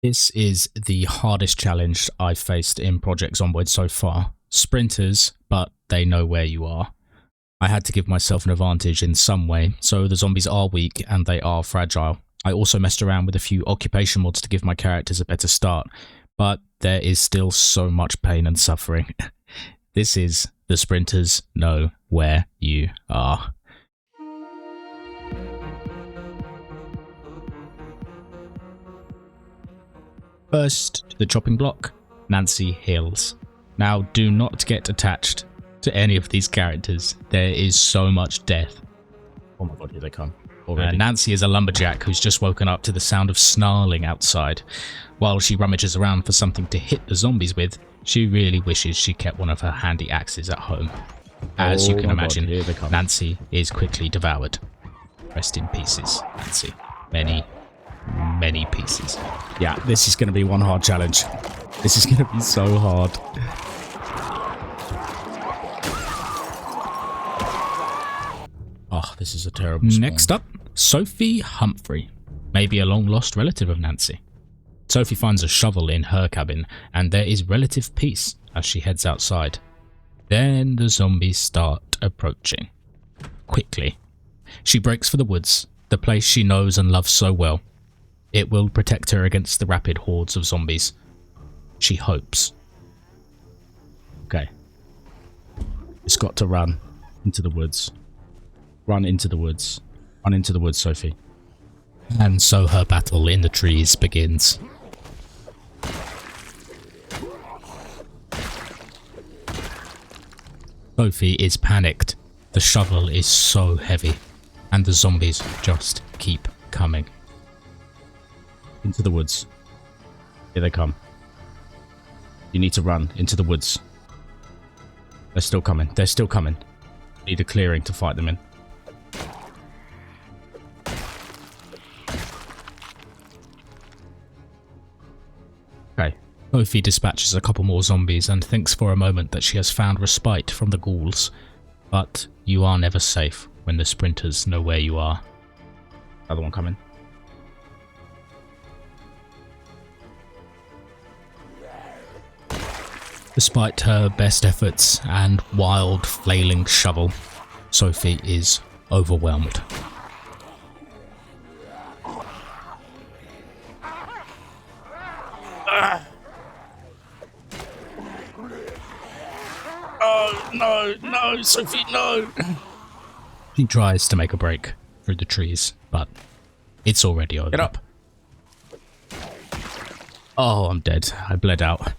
This is the hardest challenge I've faced in Project Zomboid so far. Sprinters, but they know where you are. I had to give myself an advantage in some way, so the zombies are weak and they are fragile. I also messed around with a few occupation mods to give my characters a better start, but there is still so much pain and suffering. This is the Sprinters Know Where You Are. First, to the chopping block, Nancy Hills. Now, do not get attached to any of these characters. There is so much death. Oh my god, here they come. Already. Nancy is a lumberjack who's just woken up to the sound of snarling outside. While she rummages around for something to hit the zombies with, she really wishes she kept one of her handy axes at home. As you can imagine, Nancy is quickly devoured. Rest in pieces, Nancy. Many pieces. Yeah, this is going to be one hard challenge. This is going to be so hard. Oh, this is a terrible spawn. Next up, Sophie Humphrey. Maybe a long-lost relative of Nancy. Sophie finds a shovel in her cabin, and there is relative peace as she heads outside. Then the zombies start approaching. Quickly. She breaks for the woods, the place she knows and loves so well. It will protect her against the rapid hordes of zombies. She hopes. Okay. It's got to run into the woods. Run into the woods. Run into the woods, Sophie. And so her battle in the trees begins. Sophie is panicked. The shovel is so heavy, and the zombies just keep coming. Into the woods. Here they come. You need to run into the woods. They're still coming. They're still coming. Need a clearing to fight them in. Okay. Sophie dispatches a couple more zombies and thinks for a moment that she has found respite from the ghouls. But you are never safe when the Sprinters know where you are. Another one coming. Despite her best efforts and wild, flailing shovel, Sophie is overwhelmed. Oh, no, Sophie, no! She tries to make a break through the trees, but it's already over. Get up! Oh, I'm dead. I bled out.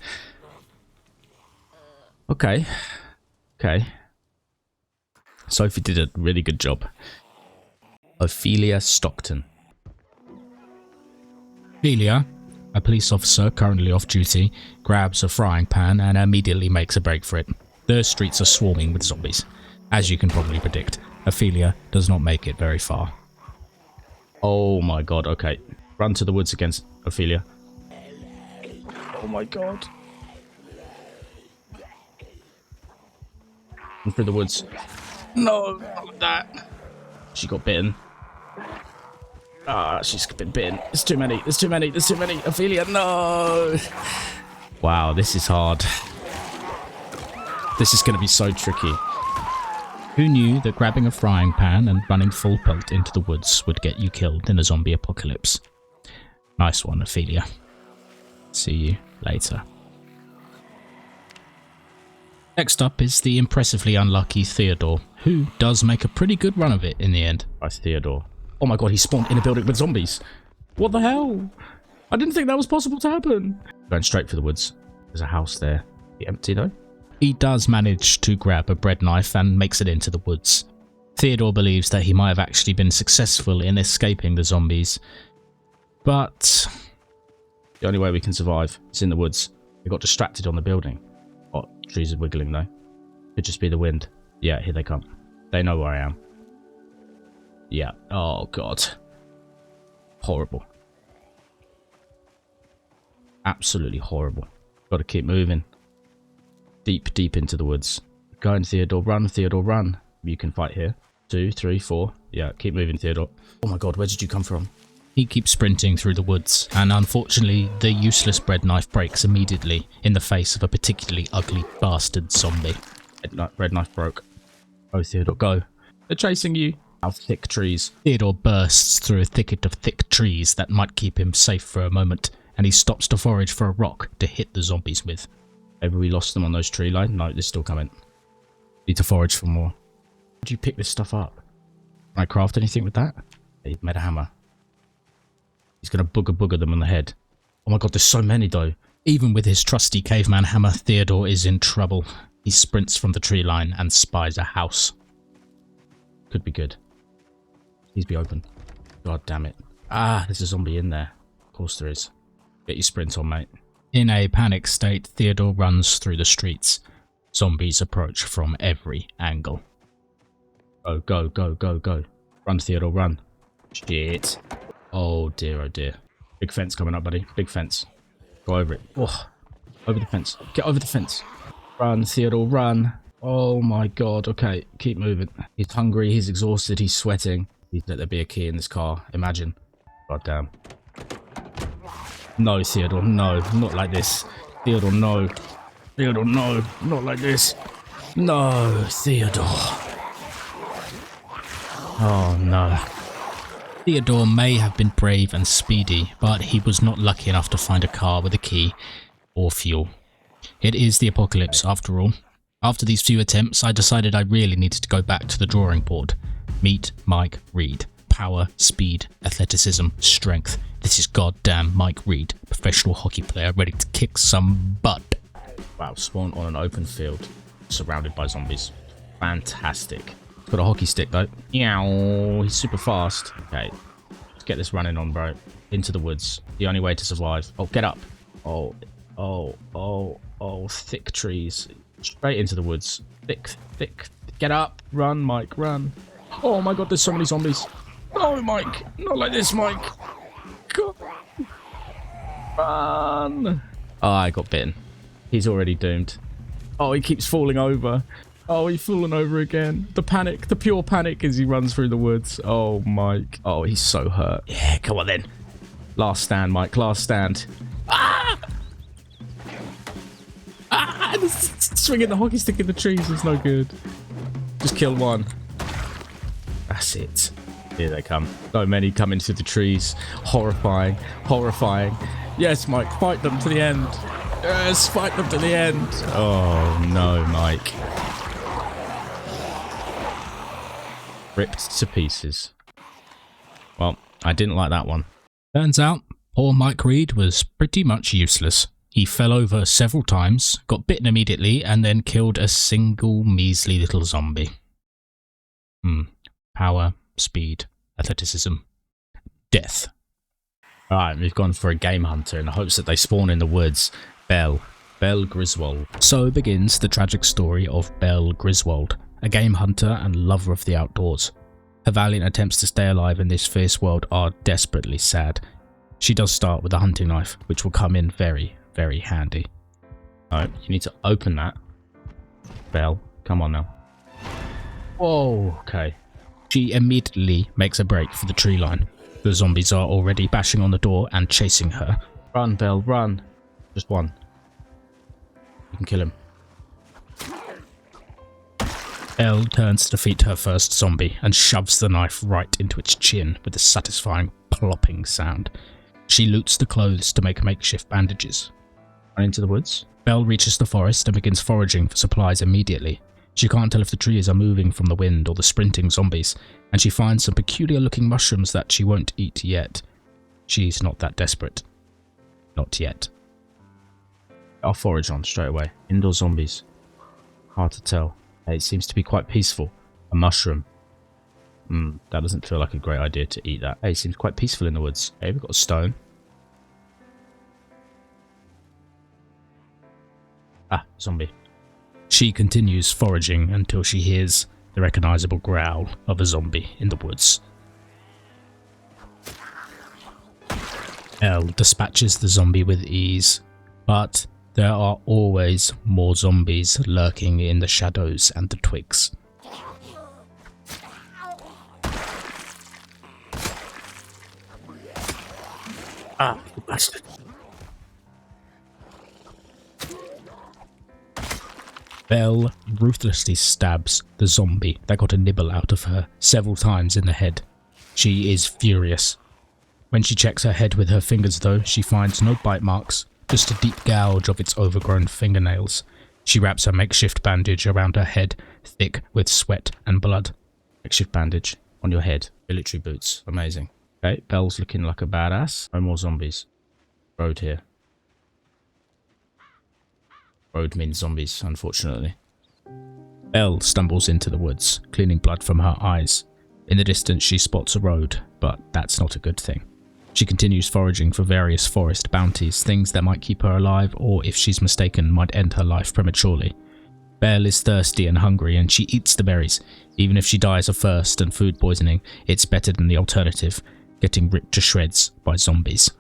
Okay. Okay. Sophie did a really good job. Ophelia Stockton. Ophelia, a police officer currently off duty, grabs a frying pan and immediately makes a break for it. The streets are swarming with zombies. As you can probably predict, Ophelia does not make it very far. Oh my god, okay. Run to the woods against Ophelia. Oh my god. Run through the woods. No, not that. She got bitten. Ah, she's been bitten. There's too many. There's too many. There's too many. Ophelia, no. Wow, this is hard. This is going to be so tricky. Who knew that grabbing a frying pan and running full pelt into the woods would get you killed in a zombie apocalypse? Nice one, Ophelia. See you later. Next up is the impressively unlucky Theodore, who does make a pretty good run of it in the end. Nice Theodore. Oh my god, he spawned in a building with zombies. What the hell? I didn't think that was possible to happen. Going straight for the woods. There's a house there. Empty though. He does manage to grab a bread knife and makes it into the woods. Theodore believes that he might have actually been successful in escaping the zombies, but the only way we can survive is in the woods. We got distracted on the building. Oh, trees are wiggling though. Could just be the wind. Yeah, here they come. They know where I am. Yeah. Oh god. Horrible. Absolutely horrible. Got to keep moving. Deep into the woods. Going, Theodore, run, Theodore, run. You can fight here. 2, 3, 4. Yeah, keep moving, Theodore. Oh my god, where did you come from? He keeps sprinting through the woods, and unfortunately, the useless bread knife breaks immediately in the face of a particularly ugly bastard zombie. Bread knife broke. Oh, Theodore, go. They're chasing you. Out thick trees. Theodore bursts through a thicket of thick trees that might keep him safe for a moment, and he stops to forage for a rock to hit the zombies with. Maybe we lost them on those tree lines. No, they're still coming. Need to forage for more. Did you pick this stuff up? Can I craft anything with that? He made a hammer. He's going to booger them on the head. Oh my god, there's so many though. Even with his trusty caveman hammer, Theodore is in trouble. He sprints from the tree line and spies a house. Could be good. Please be open. God damn it. Ah, there's a zombie in there. Of course there is. Get your sprint on, mate. In a panic state, Theodore runs through the streets. Zombies approach from every angle. Go, go, go, go, go. Run, Theodore, run. Shit. Oh dear, oh dear. Big fence coming up, buddy. Big fence. Go over it. Oh, over the fence. Get over the fence. Run, Theodore, run. Oh my god. Okay, keep moving. He's hungry, he's exhausted, he's sweating. Please let there be a key in this car. Imagine. God damn. No, Theodore, no. Not like this. Theodore, no. Theodore, no. Not like this. No, Theodore. Oh no. Theodore may have been brave and speedy, but he was not lucky enough to find a car with a key or fuel. It is the apocalypse after all. After these few attempts, I decided I really needed to go back to the drawing board. Meet Mike Reed. Power, speed, athleticism, strength. This is goddamn Mike Reed, professional hockey player ready to kick some butt. Wow, spawn on an open field, surrounded by zombies. Fantastic. Got a hockey stick though. Yow, he's super fast. Okay, let's get this running on, bro. Into the woods. The only way to survive. Oh, get up. Oh, thick trees. Straight into the woods. Thick. Get up. Run, Mike, run. Oh my god, there's so many zombies. No, Mike. Not like this, Mike. God. Run. Oh, I got bitten. He's already doomed. Oh, he keeps falling over. Oh, he's fallen over again. The panic, the pure panic as he runs through the woods. Oh, Mike. Oh, he's so hurt. Yeah, come on then. Last stand, Mike. Last stand. Ah! Ah! Swinging the hockey stick in the trees is no good. Just kill one. That's it. Here they come. So many coming through the trees. Horrifying. Horrifying. Yes, Mike. Fight them to the end. Yes, fight them to the end. Oh, no, Mike. Ripped to pieces. Well, I didn't like that one. Turns out, poor Mike Reed was pretty much useless. He fell over several times, got bitten immediately, and then killed a single measly little zombie. Power, speed, athleticism, death. Alright, we've gone for a game hunter in the hopes that they spawn in the woods. Belle Griswold. So begins the tragic story of Belle Griswold, a game hunter and lover of the outdoors. Her valiant attempts to stay alive in this fierce world are desperately sad. She does start with a hunting knife, which will come in very, very handy. Alright, you need to open that. Belle, come on now. Whoa, okay. She immediately makes a break for the tree line. The zombies are already bashing on the door and chasing her. Run, Belle, run. Just one. You can kill him. Elle turns to defeat her first zombie and shoves the knife right into its chin with a satisfying plopping sound. She loots the clothes to make makeshift bandages. Run into the woods. Belle reaches the forest and begins foraging for supplies immediately. She can't tell if the trees are moving from the wind or the sprinting zombies, and she finds some peculiar looking mushrooms that she won't eat yet. She's not that desperate. Not yet. I'll forage on straight away. Indoor zombies. Hard to tell. It seems to be quite peaceful. A mushroom. That doesn't feel like a great idea to eat that. Hey, it seems quite peaceful in the woods. Hey, we've got a stone. Ah, zombie. She continues foraging until she hears the recognizable growl of a zombie in the woods. Elle dispatches the zombie with ease, but there are always more zombies lurking in the shadows and the twigs. Ah, you bastard. Belle ruthlessly stabs the zombie that got a nibble out of her several times in the head. She is furious. When she checks her head with her fingers though, she finds no bite marks, just a deep gouge of its overgrown fingernails. She wraps a makeshift bandage around her head, thick with sweat and blood. Makeshift bandage on your head. Military boots. Amazing. Okay, Belle's looking like a badass. No more zombies. Road here. Road means zombies, unfortunately. Belle stumbles into the woods, cleaning blood from her eyes. In the distance she spots a road, but that's not a good thing. She continues foraging for various forest bounties, things that might keep her alive or, if she's mistaken, might end her life prematurely. Belle is thirsty and hungry and she eats the berries. Even if she dies of thirst and food poisoning, it's better than the alternative, getting ripped to shreds by zombies.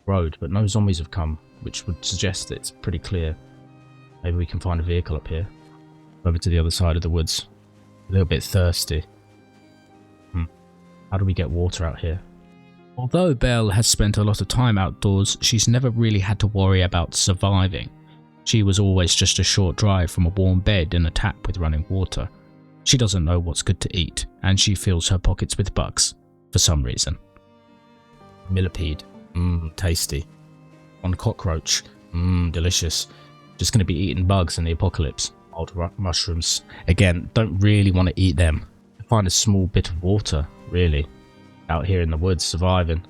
Road, but no zombies have come, which would suggest that it's pretty clear. Maybe we can find a vehicle up here. Over to the other side of the woods. A little bit thirsty. How do we get water out here? Although Belle has spent a lot of time outdoors, she's never really had to worry about surviving. She was always just a short drive from a warm bed and a tap with running water. She doesn't know what's good to eat, and she fills her pockets with bugs, for some reason. Millipede. Tasty. One cockroach. Delicious. Just going to be eating bugs in the apocalypse. Old mushrooms. Again, don't really want to eat them. Find a small bit of water, really. Out here in the woods, surviving.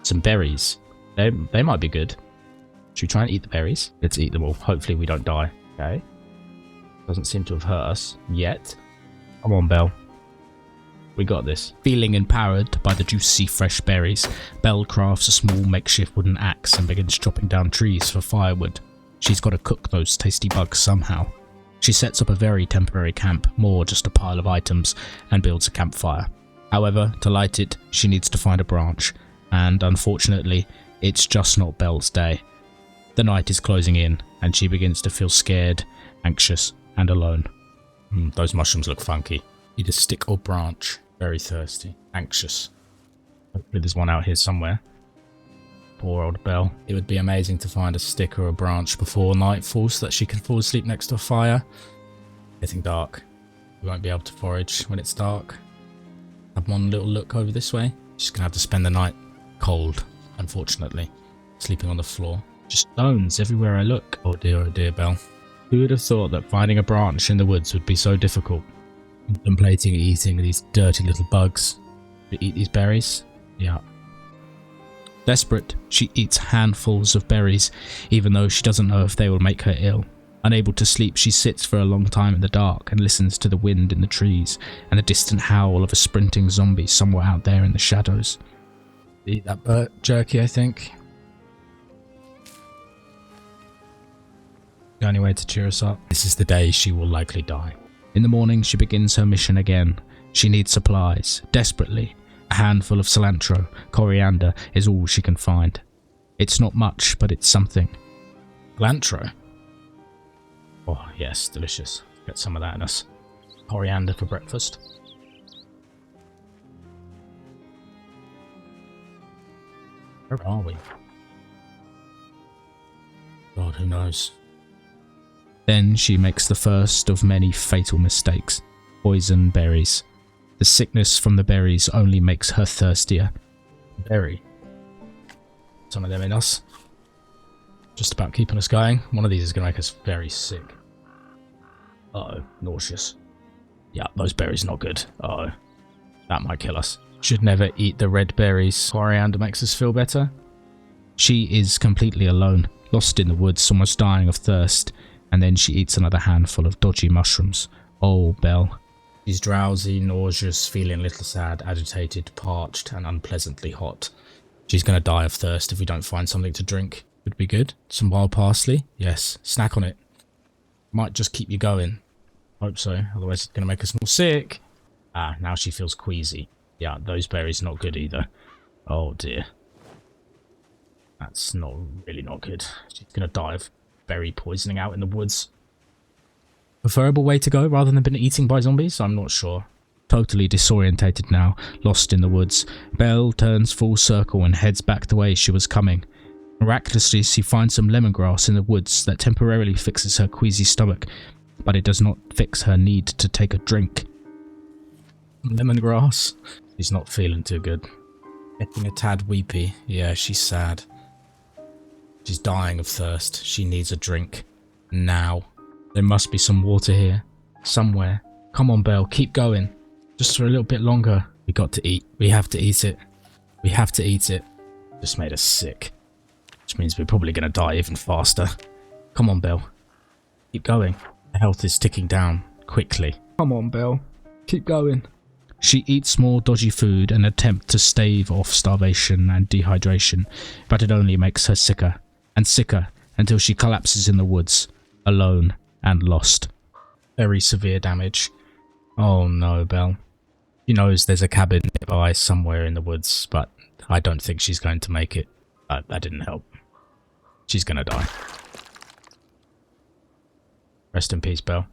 Some berries. They might be good. Should we try and eat the berries? Let's eat them all. Hopefully we don't die. Okay. Doesn't seem to have hurt us yet. Come on, Belle. We got this. Feeling empowered by the juicy fresh berries, Belle crafts a small makeshift wooden axe and begins chopping down trees for firewood. She's got to cook those tasty bugs somehow. She sets up a very temporary camp, more just a pile of items, and builds a campfire. However, to light it, she needs to find a branch, and unfortunately, it's just not Belle's day. The night is closing in, and she begins to feel scared, anxious, and alone. Those mushrooms look funky. Need a stick or branch. Very thirsty. Anxious. Hopefully there's one out here somewhere. Poor old Belle. It would be amazing to find a stick or a branch before nightfall so that she can fall asleep next to a fire. Getting dark. We won't be able to forage when it's dark. Have one little look over this way. She's going to have to spend the night cold, unfortunately. Sleeping on the floor. Just stones everywhere I look. Oh dear, Belle. Who would have thought that finding a branch in the woods would be so difficult? Contemplating eating these dirty little bugs. To eat these berries? Yeah. Desperate, she eats handfuls of berries, even though she doesn't know if they will make her ill. Unable to sleep, she sits for a long time in the dark and listens to the wind in the trees and the distant howl of a sprinting zombie somewhere out there in the shadows. Eat that jerky, I think. The only way to cheer us up. This is the day she will likely die. In the morning, she begins her mission again. She needs supplies, desperately. A handful of cilantro, coriander is all she can find. It's not much, but it's something. Cilantro? Oh, yes, delicious. Get some of that in us. Coriander for breakfast. Where are we? God, who knows? Then she makes the first of many fatal mistakes. Poison berries. The sickness from the berries only makes her thirstier. Berry. Some of them in us. Just about keeping us going. One of these is going to make us very sick. Uh-oh, nauseous. Yeah, those berries not good. Uh-oh. That might kill us. Should never eat the red berries. Coriander makes us feel better. She is completely alone, lost in the woods, almost dying of thirst, and then she eats another handful of dodgy mushrooms. Oh, Belle. She's drowsy, nauseous, feeling a little sad, agitated, parched, and unpleasantly hot. She's going to die of thirst if we don't find something to drink. Would be good. Some wild parsley? Yes. Snack on it. Might just keep you going. Hope so. Otherwise it's going to make us more sick. Ah, now she feels queasy. Yeah, those berries not good either. Oh dear. That's really not good. She's going to die of berry poisoning out in the woods. Preferable way to go rather than being eaten by zombies? I'm not sure. Totally disorientated now, lost in the woods, Belle turns full circle and heads back the way she was coming. Miraculously, she finds some lemongrass in the woods that temporarily fixes her queasy stomach, but it does not fix her need to take a drink. Lemongrass? She's not feeling too good. Getting a tad weepy. Yeah, she's sad. She's dying of thirst. She needs a drink. Now. There must be some water here. Somewhere. Come on, Belle, keep going. Just for a little bit longer. We got to eat. We have to eat it. We have to eat it. Just made us sick. Which means we're probably going to die even faster. Come on, Belle. Keep going. The health is ticking down quickly. Come on, Belle. Keep going. She eats more dodgy food and attempts to stave off starvation and dehydration, but it only makes her sicker and sicker until she collapses in the woods, alone and lost. Very severe damage. Oh no, Belle. She knows there's a cabin nearby somewhere in the woods, but I don't think she's going to make it. That didn't help. She's gonna die. Rest in peace, Belle.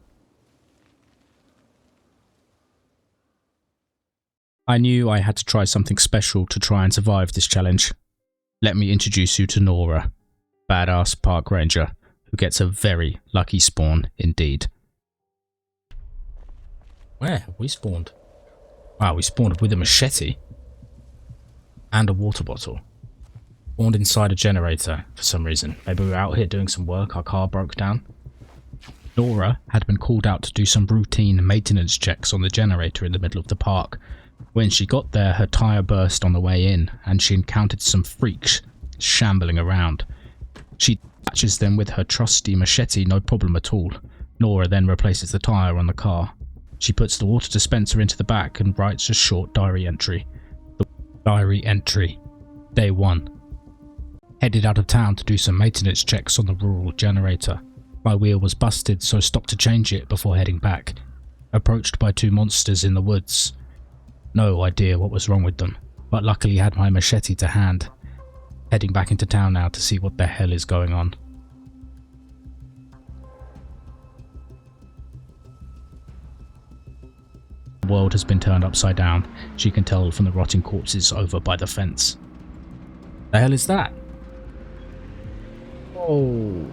I knew I had to try something special to try and survive this challenge. Let me introduce you to Nora, badass park ranger, who gets a very lucky spawn indeed. Where have we spawned? Wow, we spawned with a machete. And a water bottle. Spawned inside a generator for some reason. Maybe we were out here doing some work, our car broke down. Nora had been called out to do some routine maintenance checks on the generator in the middle of the park. When she got there, her tyre burst on the way in, and she encountered some freaks shambling around. She dispatches them with her trusty machete, no problem at all. Nora then replaces the tyre on the car. She puts the water dispenser into the back and writes a short diary entry. The diary entry. Day 1. Headed out of town to do some maintenance checks on the rural generator. My wheel was busted, so stopped to change it before heading back. Approached by 2 monsters in the woods. No idea what was wrong with them, but luckily had my machete to hand. Heading back into town now to see what the hell is going on. The world has been turned upside down. She can tell from the rotting corpses over by the fence. The hell is that? Oh.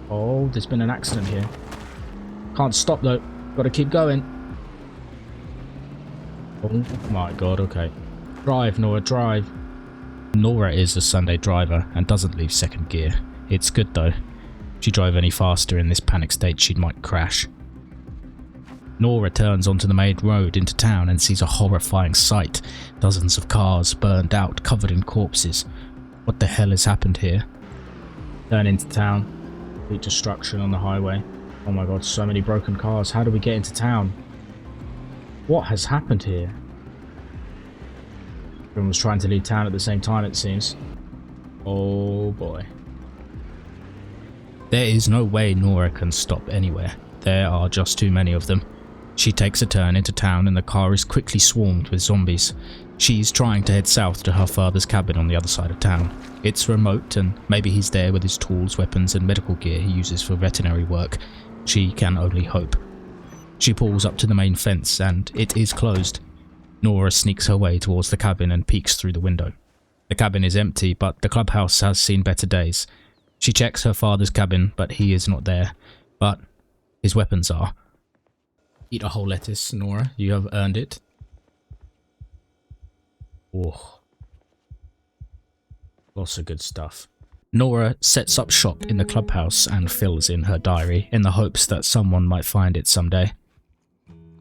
Oh, there's been an accident here. Can't stop though. Gotta keep going. Oh my god, okay. Drive, Nora, drive. Nora is a Sunday driver and doesn't leave second gear. It's good though. If she drove any faster in this panic state, she might crash. Nora turns onto the main road into town and sees a horrifying sight. Dozens of cars burned out, covered in corpses. What the hell has happened here? Turn into town. Complete destruction on the highway. Oh my god, so many broken cars. How do we get into town? What has happened here? Everyone was trying to leave town at the same time, it seems. Oh boy. There is no way Nora can stop anywhere. There are just too many of them. She takes a turn into town and the car is quickly swarmed with zombies. She's trying to head south to her father's cabin on the other side of town. It's remote and maybe he's there with his tools, weapons and medical gear he uses for veterinary work. She can only hope. She pulls up to the main fence and it is closed. Nora sneaks her way towards the cabin and peeks through the window. The cabin is empty, but the clubhouse has seen better days. She checks her father's cabin, but he is not there. But his weapons are. Eat a whole lettuce, Nora. You have earned it. Oh. Lots of good stuff. Nora sets up shop in the clubhouse and fills in her diary in the hopes that someone might find it someday.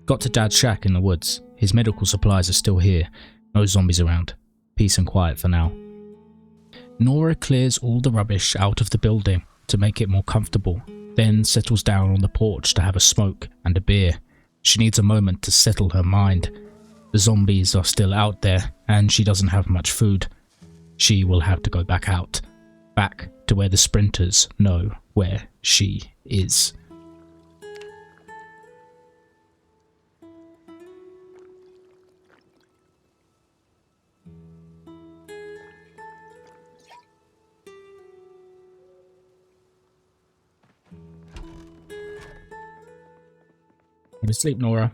Got to Dad's shack in the woods. His medical supplies are still here. No zombies around. Peace and quiet for now. Nora clears all the rubbish out of the building to make it more comfortable, then settles down on the porch to have a smoke and a beer. She needs a moment to settle her mind. The zombies are still out there, and she doesn't have much food. She will have to go back out. Back to where the sprinters know where she is. Go to sleep, Nora.